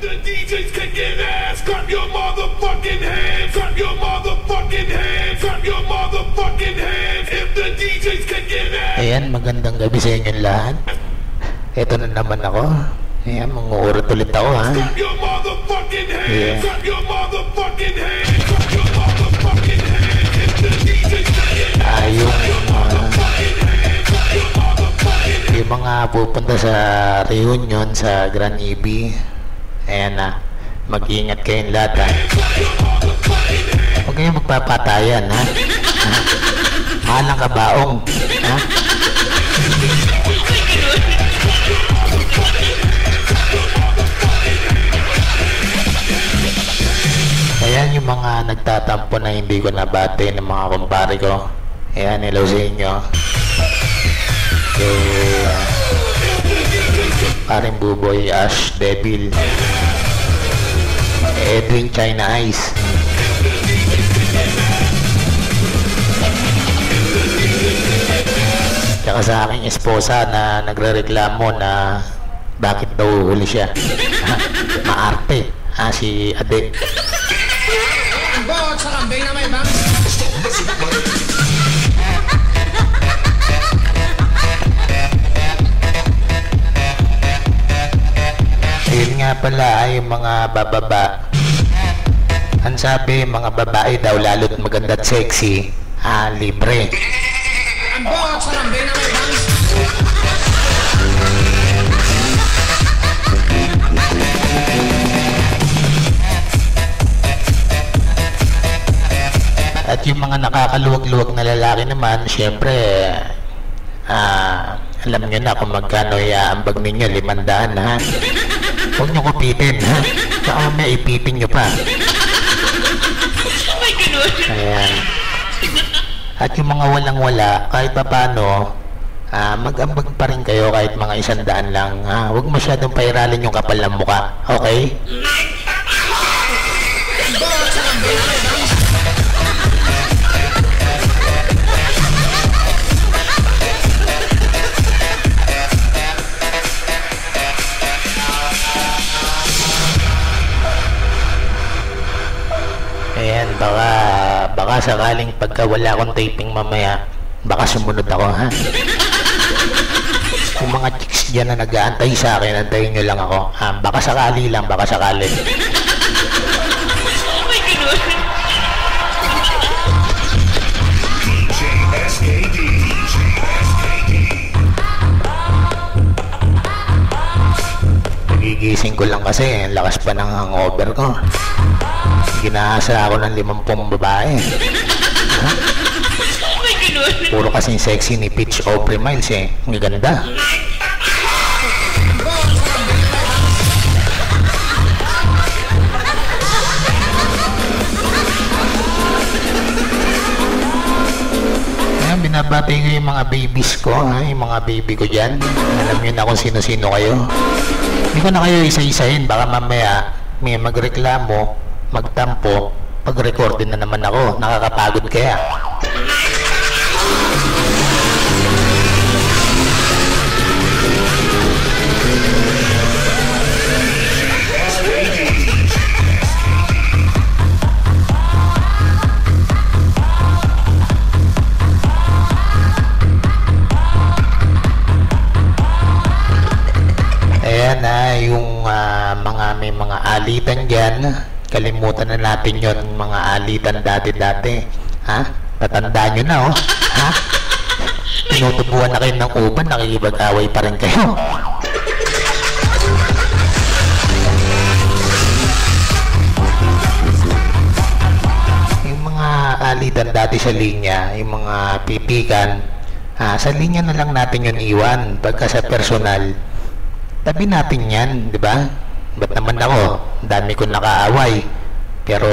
The DJs kicking ass, clap your motherfucking hands, clap your motherfucking hands, clap your motherfucking hands. If the DJs kicking ass. Ayan, magandang gabi sa inyong lahat. Ito na naman ako. Ayan, manguurot ulit ako, ha. Clap your motherfucking hands, clap your motherfucking hands, clap your motherfucking hands. If the DJs kicking ass, clap your motherfucking hands, clap your motherfucking hands. Yung mga pupunta sa reunion sa Grand EB, ayan na, mag-iingat kayong lahat, ha. Huwag kayong magpapatayan, ha. Mahalang kabaong, ha. Ayan yung mga nagtatampo na hindi ko nabate ng mga kumpare ko. Ayan, hello sa inyo. Paring Buboy, Ash, Devil, Edwin, China Ice, tsaka sa aking esposa na nagre-reklamo na bakit daw huli siya. Maarte, si Ade. Bawat sa kambing na may bang. Ayun nga pala ay mga bababa. Ang sabi, mga babae daw lalo't maganda at sexy, libre. Ang bawat sa kambing na may bang. At yung mga nakakaluwag-luwag na lalaki naman, syempre, alam nyo na kung magkano iaambag ninyo, 500, ha? Huwag nyo kupitin, ha? Saka may ipitin nyo pa. Ayan. At yung mga walang-wala, kahit pa paano, mag-ambag pa rin kayo kahit mga 100 lang, ha? Huwag masyadong pairalin yung kapal ng muka, okay? Ang bawat sa kambing na may bang. Ayan, baka sakaling pagka wala akong taping mamaya, baka sumunod ako, ha? Yung mga chicks dyan na nag-aantay sa akin, antayin nyo lang ako. Baka sakali lang, baka sakali. Nagigising ko lang kasi, ang lakas pa ng hangover ko. Ginahasa ako ng 50 babae. Puro kasing sexy ni Peach Aubrey Miles, eh. Ang ganda. Ayan, binabati ko yung mga babies ko, ha? Yung mga baby ko dyan. Alam nyo na kung sino-sino kayo. Hindi ko na kayo isa-isahin. Baka mamaya may magreklamo, magtampo, pag-record din na naman ako. Nakakapagod kaya. Ayan na, yung may mga alitan dyan. Kalimutan na natin yon, mga alitan dati-dati. Ha? Tatandaan nyo na, oh. Ha? Tinutubuan na kayo ng uban, nakikipag-away pa rin kayo. Yung mga alitan dati sa linya, yung mga pipikan, sa linya na lang natin yun iwan. Pagka sa personal, tabi natin yan, di ba? Ba't naman ako? Dami ko nakaaway. Pero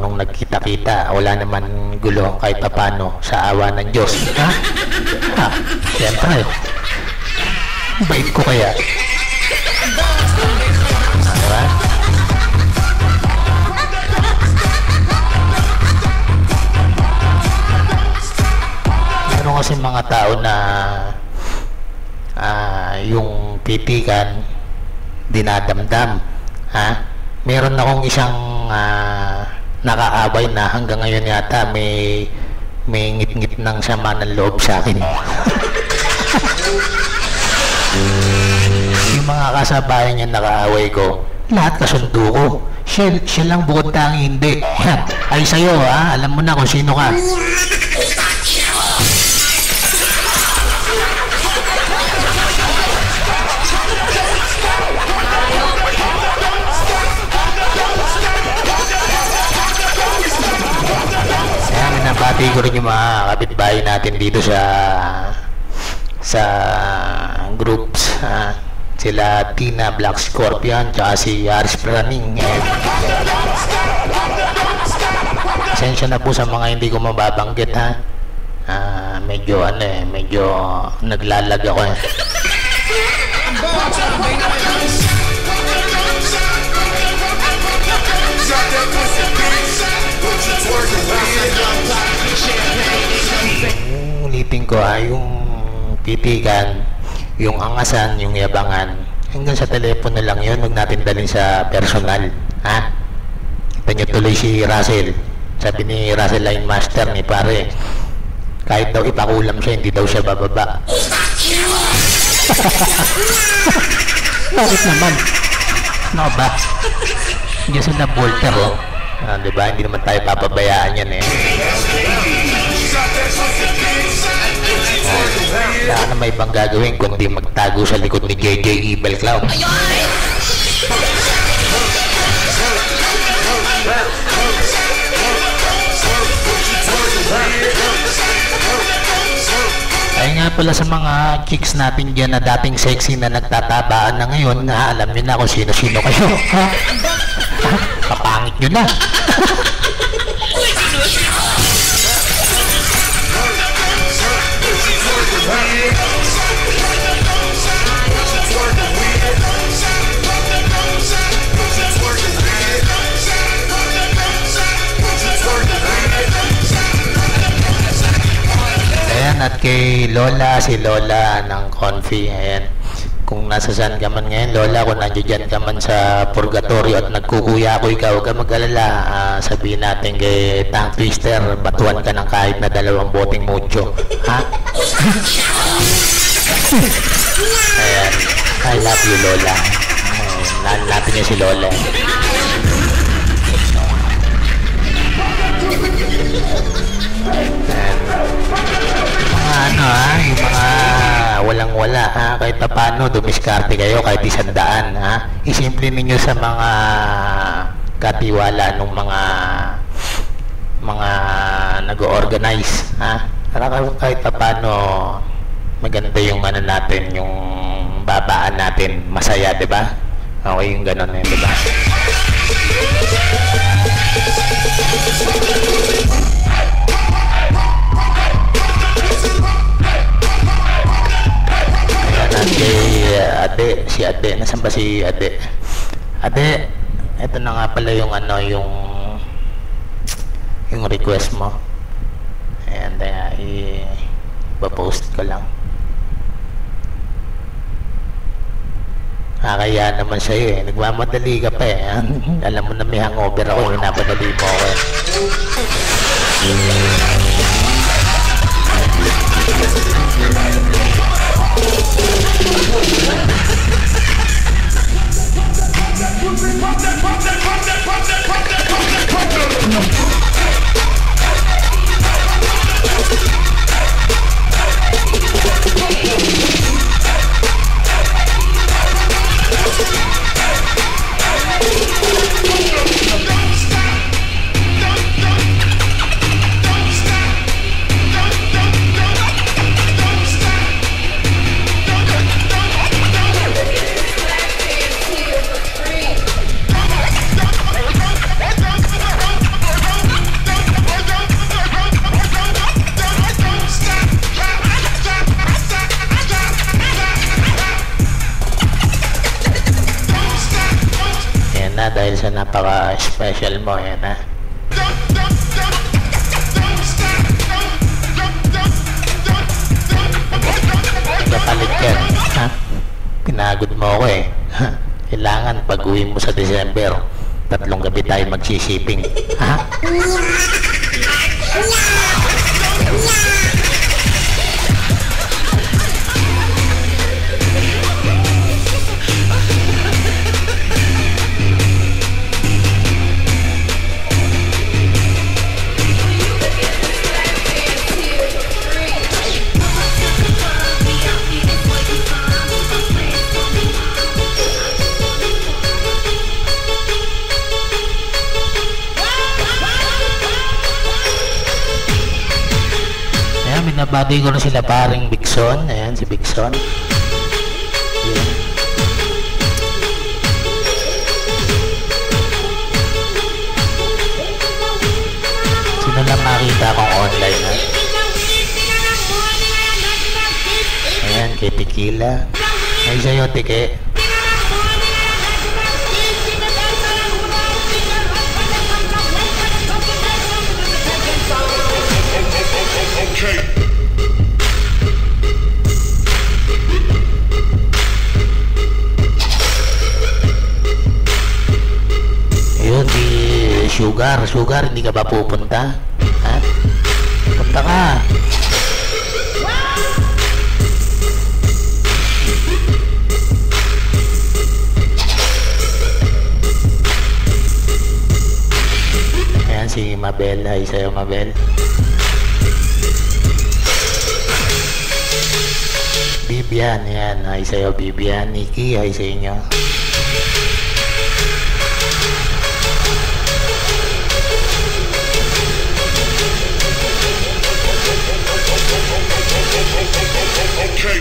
nung nagkita-kita, wala naman gulo kahit papano sa awa ng Diyos. Ha? Ha? Siyempre. Bait ko kaya. Diba? Meron kasi mga tao na yung pitikan dinadamdam. Ha? Meron akong isang nakaaway na hanggang ngayon yata may ngit-ngit ng sama ng loob sa akin. Yung mga kasabayan niya nakaaway ko, lahat kasundo ko. Siya lang bukod tangi hindi. Yan. Ay sa'yo ha, alam mo na kung sino ka. Kaya minabati ko rin yung mga kapitbahay natin dito sa groups. Sila Tina Black Scorpion tsaka si Aris Praning. Pasensya na po sa mga hindi ko mababanggit ha. Medyo naglalag ako eh. Ang bawat sa kambing na may bangs. Ulitin ko yung titigan, yung angasan, yung yabangan, hanggang sa telepono lang yun, huwag natin dalhin sa personal, ha? Ito nyo tuloy si Russell. Sabi ni Russell Line Master ni pare, kahit daw ipakulam siya, hindi daw siya bababa. Bakit naman? Ano ba? Hindi sila Volter, oh. Diba? Hindi naman tayo papabayaan yan eh. Wala ka na may ibang gagawin kundi magtago sa likod ni JJ Evil Clown. Ay nga pala sa mga chicks natin dyan na dating sexy na nagtatabaan na ngayon, alam nyo na kung sino-sino kayo. Kapangit nyo na. Ayan, at kay Lola, si Lola ng Confi, ayan. Kung nasa saan ka man ngayon, Lola, kung nandiyan ka man sa purgatorio at nagkukuya ko ikaw, huwag ka mag-alala. Sabihin natin kay Tank Twister, batuan ka ng kahit na 2 boteng mucho. Ha? Ayan. I love you, Lola. Ayan, natin niya si Lola. Ayan. Yung mga walang-wala kahit pa paano dumiskarte kayo kahit 100 isimple ninyo sa mga katiwala ng mga nag-organize kahit pa paano maganda yung natin, yung babaan natin, masaya, di ba? Okay yung ganon eh, di ba? Ade, si Ade, nasan ba si Ade? Ade, eto na nga pala yung yung request mo. And ipa-post ko lang. Kaya naman sa'yo eh, nagmamadali ka pa eh. Alam mo na may hangover ako, hinapadali mo ako eh. Dahil sa napaka-special mo, yan Kapalit yan, Pinagod mo ako eh. Kailangan pag uwi mo sa December, 3 gabi tayo magsishipping. Ha? Binabati ko na sila paring Bigson. Ayan si Bigson. Ayan. Sino lang makita kong online ha? Ayan kay Tequila. Ay sa'yo Tike. Yun, di Sugar, hindi ka ba pupunta? Ha? Punta ka. Ayan si Mabel. Hi sa'yo Mabel. Bibian, yan. Hi sa'yo Bibian. Nikki, hi sa inyo. Okay.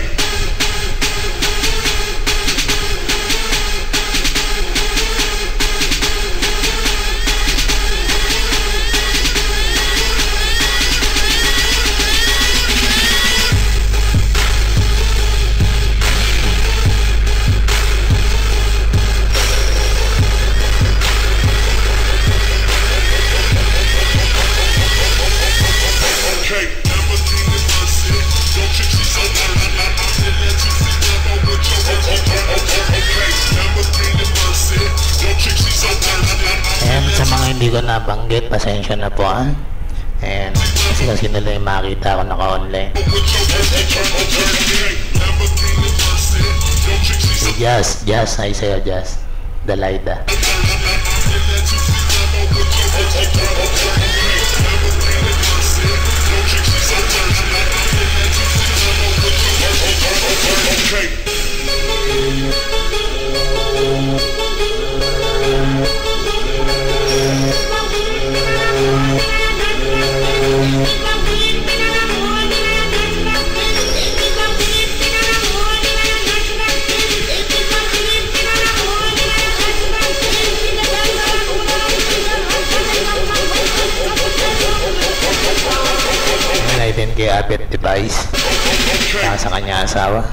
Hindi ko nabanggit, pasensya na po ha. And kasi nila yung makita ko naka-online. Si Jazz, hi sa'yo Jazz. Dalaida. Din kay Abet Device sa kanya asawa.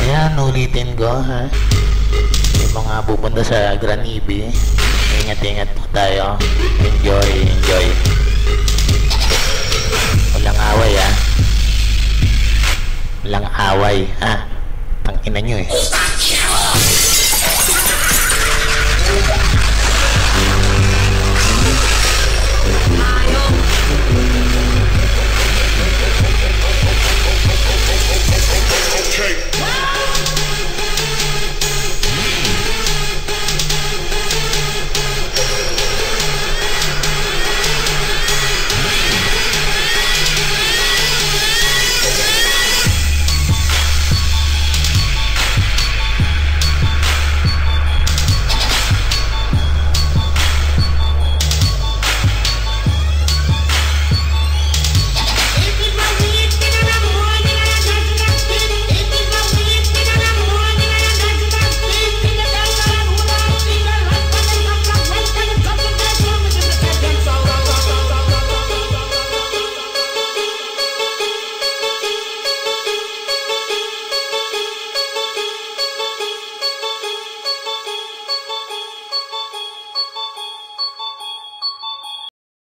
Ayan, ulitin ko ha. Yung mga pupunta sa Gran Ibi, ingat-ingat po tayo. Enjoy. Walang away ha. Walang away ha. Tangina nyo eh.